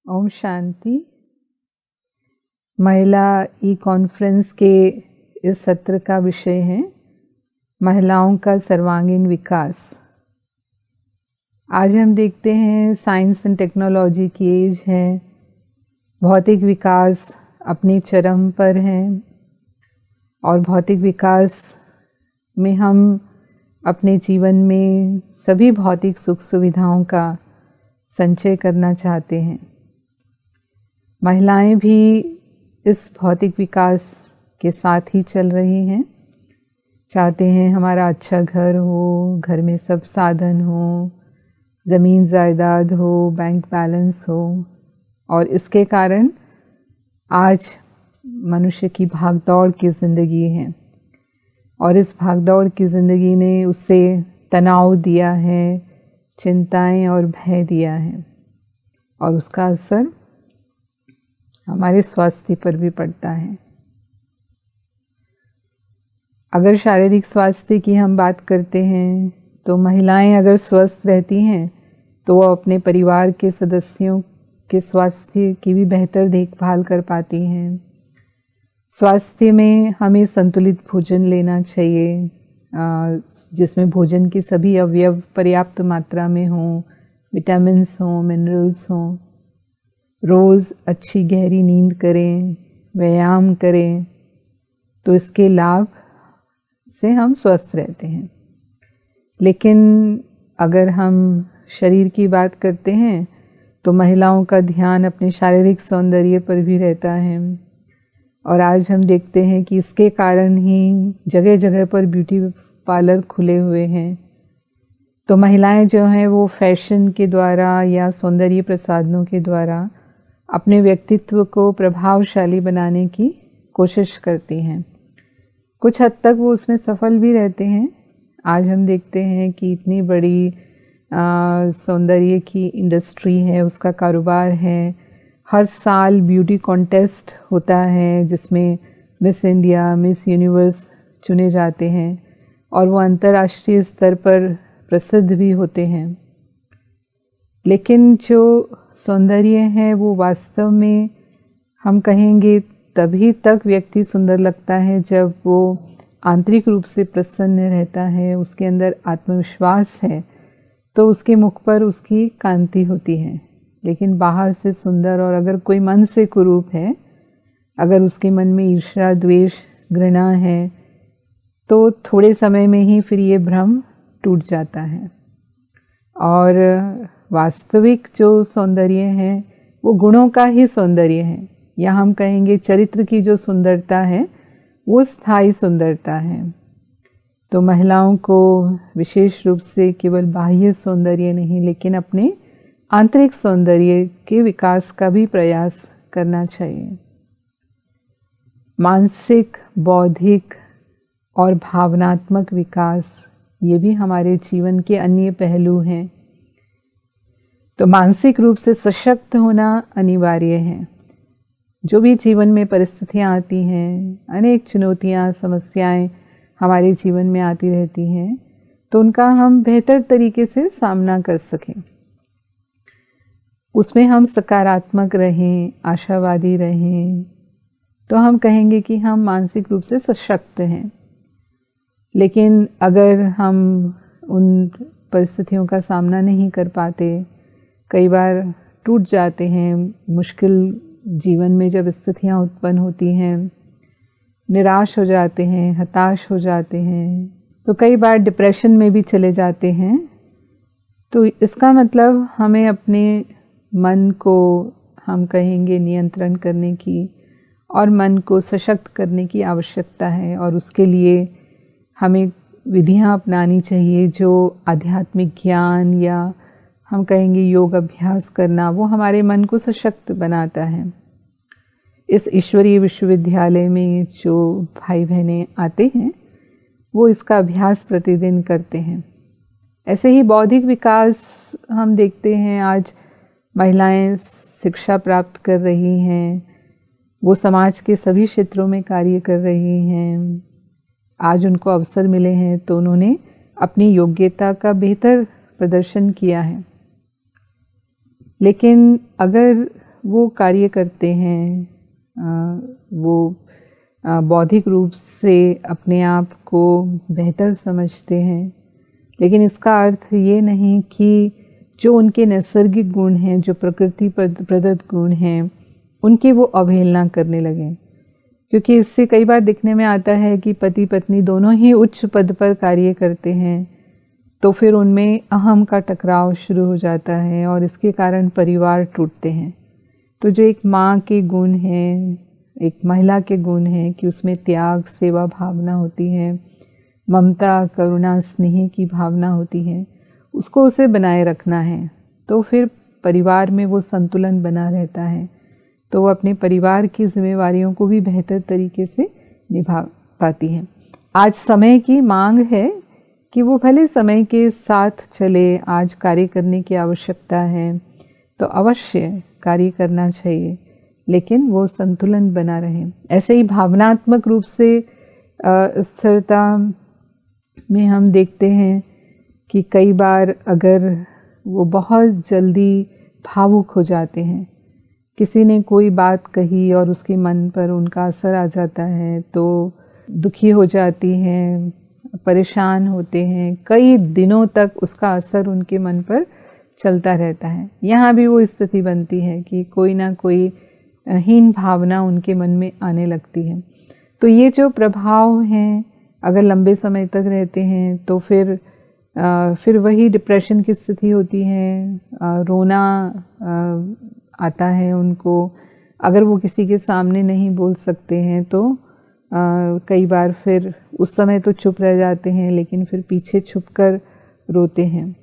ओम शांति। महिला ई कॉन्फ्रेंस के इस सत्र का विषय है महिलाओं का सर्वांगीण विकास। आज हम देखते हैं साइंस एंड टेक्नोलॉजी की एज है, भौतिक विकास अपने चरम पर है और भौतिक विकास में हम अपने जीवन में सभी भौतिक सुख सुविधाओं का संचय करना चाहते हैं। महिलाएं भी इस भौतिक विकास के साथ ही चल रही हैं, चाहते हैं हमारा अच्छा घर हो, घर में सब साधन हो, ज़मीन जायदाद हो, बैंक बैलेंस हो। और इसके कारण आज मनुष्य की भागदौड़ की ज़िंदगी है और इस भागदौड़ की ज़िंदगी ने उससे तनाव दिया है, चिंताएं और भय दिया है और उसका असर हमारे स्वास्थ्य पर भी पड़ता है। अगर शारीरिक स्वास्थ्य की हम बात करते हैं तो महिलाएं अगर स्वस्थ रहती हैं तो वो अपने परिवार के सदस्यों के स्वास्थ्य की भी बेहतर देखभाल कर पाती हैं। स्वास्थ्य में हमें संतुलित भोजन लेना चाहिए, जिसमें भोजन के सभी अवयव पर्याप्त मात्रा में हों, विटामिन्स हों, मिनरल्स हों। रोज़ अच्छी गहरी नींद करें, व्यायाम करें, तो इसके लाभ से हम स्वस्थ रहते हैं। लेकिन अगर हम शरीर की बात करते हैं तो महिलाओं का ध्यान अपने शारीरिक सौंदर्य पर भी रहता है और आज हम देखते हैं कि इसके कारण ही जगह जगह पर ब्यूटी पार्लर खुले हुए हैं। तो महिलाएं जो हैं वो फैशन के द्वारा या सौंदर्य प्रसाधनों के द्वारा अपने व्यक्तित्व को प्रभावशाली बनाने की कोशिश करती हैं। कुछ हद तक वो उसमें सफल भी रहते हैं। आज हम देखते हैं कि इतनी बड़ी सौंदर्य की इंडस्ट्री है, उसका कारोबार है। हर साल ब्यूटी कॉन्टेस्ट होता है जिसमें मिस इंडिया, मिस यूनिवर्स चुने जाते हैं और वो अंतर्राष्ट्रीय स्तर पर प्रसिद्ध भी होते हैं। लेकिन जो सौंदर्य है वो वास्तव में हम कहेंगे तभी तक व्यक्ति सुंदर लगता है जब वो आंतरिक रूप से प्रसन्न रहता है, उसके अंदर आत्मविश्वास है, तो उसके मुख पर उसकी कांति होती है। लेकिन बाहर से सुंदर और अगर कोई मन से कुरूप है, अगर उसके मन में ईर्ष्या, द्वेष, घृणा है, तो थोड़े समय में ही फिर ये भ्रम टूट जाता है। और वास्तविक जो सौंदर्य है वो गुणों का ही सौंदर्य है, या हम कहेंगे चरित्र की जो सुंदरता है वो स्थायी सुंदरता है। तो महिलाओं को विशेष रूप से केवल बाह्य सौंदर्य नहीं लेकिन अपने आंतरिक सौंदर्य के विकास का भी प्रयास करना चाहिए। मानसिक, बौद्धिक और भावनात्मक विकास ये भी हमारे जीवन के अन्य पहलू हैं। तो मानसिक रूप से सशक्त होना अनिवार्य है। जो भी जीवन में परिस्थितियाँ आती हैं, अनेक चुनौतियाँ, समस्याएं हमारे जीवन में आती रहती हैं, तो उनका हम बेहतर तरीके से सामना कर सकें, उसमें हम सकारात्मक रहें, आशावादी रहें, तो हम कहेंगे कि हम मानसिक रूप से सशक्त हैं। लेकिन अगर हम उन परिस्थितियों का सामना नहीं कर पाते, कई बार टूट जाते हैं, मुश्किल जीवन में जब स्थितियां उत्पन्न होती हैं, निराश हो जाते हैं, हताश हो जाते हैं, तो कई बार डिप्रेशन में भी चले जाते हैं। तो इसका मतलब हमें अपने मन को हम कहेंगे नियंत्रण करने की और मन को सशक्त करने की आवश्यकता है और उसके लिए हमें विधियां अपनानी चाहिए जो आध्यात्मिक ज्ञान या हम कहेंगे योग अभ्यास करना, वो हमारे मन को सशक्त बनाता है। इस ईश्वरीय विश्वविद्यालय में जो भाई बहनें आते हैं वो इसका अभ्यास प्रतिदिन करते हैं। ऐसे ही बौद्धिक विकास हम देखते हैं, आज महिलाएं शिक्षा प्राप्त कर रही हैं, वो समाज के सभी क्षेत्रों में कार्य कर रही हैं। आज उनको अवसर मिले हैं तो उन्होंने अपनी योग्यता का बेहतर प्रदर्शन किया है। लेकिन अगर वो कार्य करते हैं, वो बौद्धिक रूप से अपने आप को बेहतर समझते हैं, लेकिन इसका अर्थ ये नहीं कि जो उनके नैसर्गिक गुण हैं, जो प्रकृति प्रदत्त गुण हैं, उनकी वो अवहेलना करने लगें। क्योंकि इससे कई बार दिखने में आता है कि पति पत्नी दोनों ही उच्च पद पर कार्य करते हैं, तो फिर उनमें अहम का टकराव शुरू हो जाता है और इसके कारण परिवार टूटते हैं। तो जो एक माँ के गुण हैं, एक महिला के गुण हैं कि उसमें त्याग, सेवा भावना होती है, ममता, करुणा, स्नेह की भावना होती है, उसको उसे बनाए रखना है, तो फिर परिवार में वो संतुलन बना रहता है। तो वो अपने परिवार की जिम्मेवारियों को भी बेहतर तरीके से निभा पाती है। आज समय की मांग है कि वो भले समय के साथ चले, आज कार्य करने की आवश्यकता है तो अवश्य कार्य करना चाहिए, लेकिन वो संतुलन बना रहे। ऐसे ही भावनात्मक रूप से स्थिरता में हम देखते हैं कि कई बार अगर वो बहुत जल्दी भावुक हो जाते हैं, किसी ने कोई बात कही और उसके मन पर उनका असर आ जाता है, तो दुखी हो जाती हैं, परेशान होते हैं, कई दिनों तक उसका असर उनके मन पर चलता रहता है। यहाँ भी वो स्थिति बनती है कि कोई ना कोई हीन भावना उनके मन में आने लगती है। तो ये जो प्रभाव हैं अगर लंबे समय तक रहते हैं तो फिर वही डिप्रेशन की स्थिति होती है, रोना आता है उनको। अगर वो किसी के सामने नहीं बोल सकते हैं तो कई बार फिर उस समय तो चुप रह जाते हैं, लेकिन फिर पीछे छुपकर रोते हैं।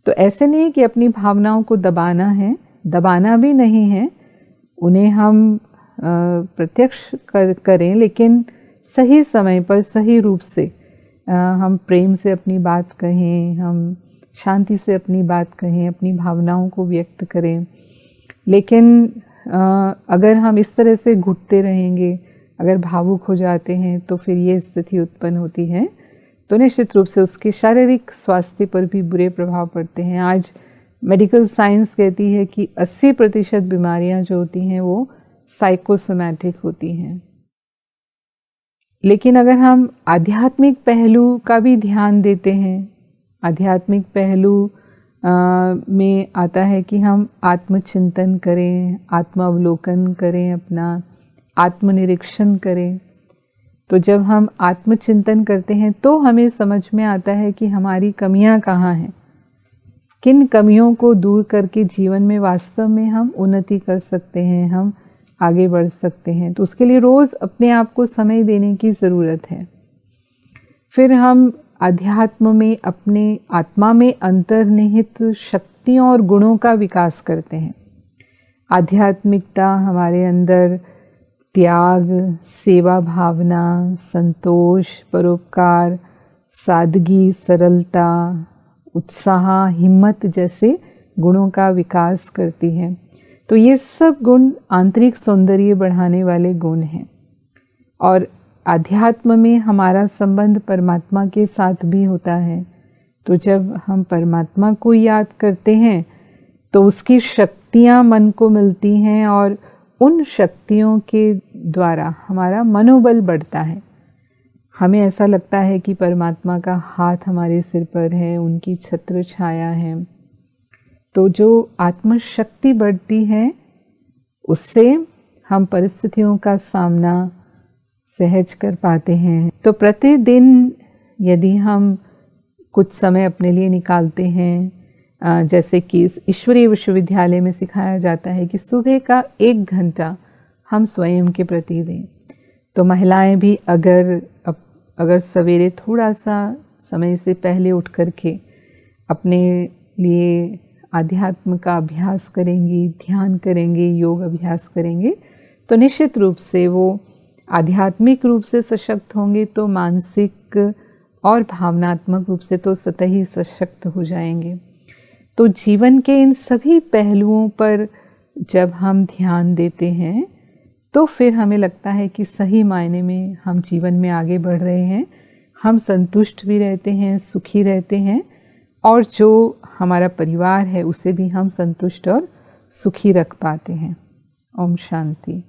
तो ऐसे नहीं कि अपनी भावनाओं को दबाना है, दबाना भी नहीं है, उन्हें हम प्रत्यक्ष करें, लेकिन सही समय पर सही रूप से हम प्रेम से अपनी बात कहें, हम शांति से अपनी बात कहें, अपनी भावनाओं को व्यक्त करें। लेकिन अगर हम इस तरह से घुटते रहेंगे, अगर भावुक हो जाते हैं, तो फिर ये स्थिति उत्पन्न होती है, तो निश्चित रूप से उसके शारीरिक स्वास्थ्य पर भी बुरे प्रभाव पड़ते हैं। आज मेडिकल साइंस कहती है कि 80% बीमारियां जो होती हैं वो साइकोसोमैटिक होती हैं। लेकिन अगर हम आध्यात्मिक पहलू का भी ध्यान देते हैं, आध्यात्मिक पहलू में आता है कि हम आत्मचिंतन करें, आत्मावलोकन करें, अपना आत्मनिरीक्षण करें। तो जब हम आत्मचिंतन करते हैं तो हमें समझ में आता है कि हमारी कमियां कहाँ हैं, किन कमियों को दूर करके जीवन में वास्तव में हम उन्नति कर सकते हैं, हम आगे बढ़ सकते हैं। तो उसके लिए रोज़ अपने आप को समय देने की ज़रूरत है। फिर हम अध्यात्म में अपने आत्मा में अंतर्निहित शक्तियों और गुणों का विकास करते हैं। आध्यात्मिकता हमारे अंदर त्याग, सेवा भावना, संतोष, परोपकार, सादगी, सरलता, उत्साह, हिम्मत जैसे गुणों का विकास करती है। तो ये सब गुण आंतरिक सौंदर्य बढ़ाने वाले गुण हैं। और आध्यात्म में हमारा संबंध परमात्मा के साथ भी होता है। तो जब हम परमात्मा को याद करते हैं तो उसकी शक्तियाँ मन को मिलती हैं और उन शक्तियों के द्वारा हमारा मनोबल बढ़ता है। हमें ऐसा लगता है कि परमात्मा का हाथ हमारे सिर पर है, उनकी छत्र छाया है। तो जो आत्मशक्ति बढ़ती है उससे हम परिस्थितियों का सामना सहज कर पाते हैं। तो प्रतिदिन यदि हम कुछ समय अपने लिए निकालते हैं, जैसे कि इस ईश्वरीय विश्वविद्यालय में सिखाया जाता है कि सुबह का 1 घंटा हम स्वयं के प्रति दें, तो महिलाएं भी अगर सवेरे थोड़ा सा समय से पहले उठ करके अपने लिए आध्यात्म का अभ्यास करेंगी, ध्यान करेंगे, योग अभ्यास करेंगे, तो निश्चित रूप से वो आध्यात्मिक रूप से सशक्त होंगे, तो मानसिक और भावनात्मक रूप से तो सतही सशक्त हो जाएंगे। तो जीवन के इन सभी पहलुओं पर जब हम ध्यान देते हैं तो फिर हमें लगता है कि सही मायने में हम जीवन में आगे बढ़ रहे हैं, हम संतुष्ट भी रहते हैं, सुखी रहते हैं, और जो हमारा परिवार है उसे भी हम संतुष्ट और सुखी रख पाते हैं। ओम शांति।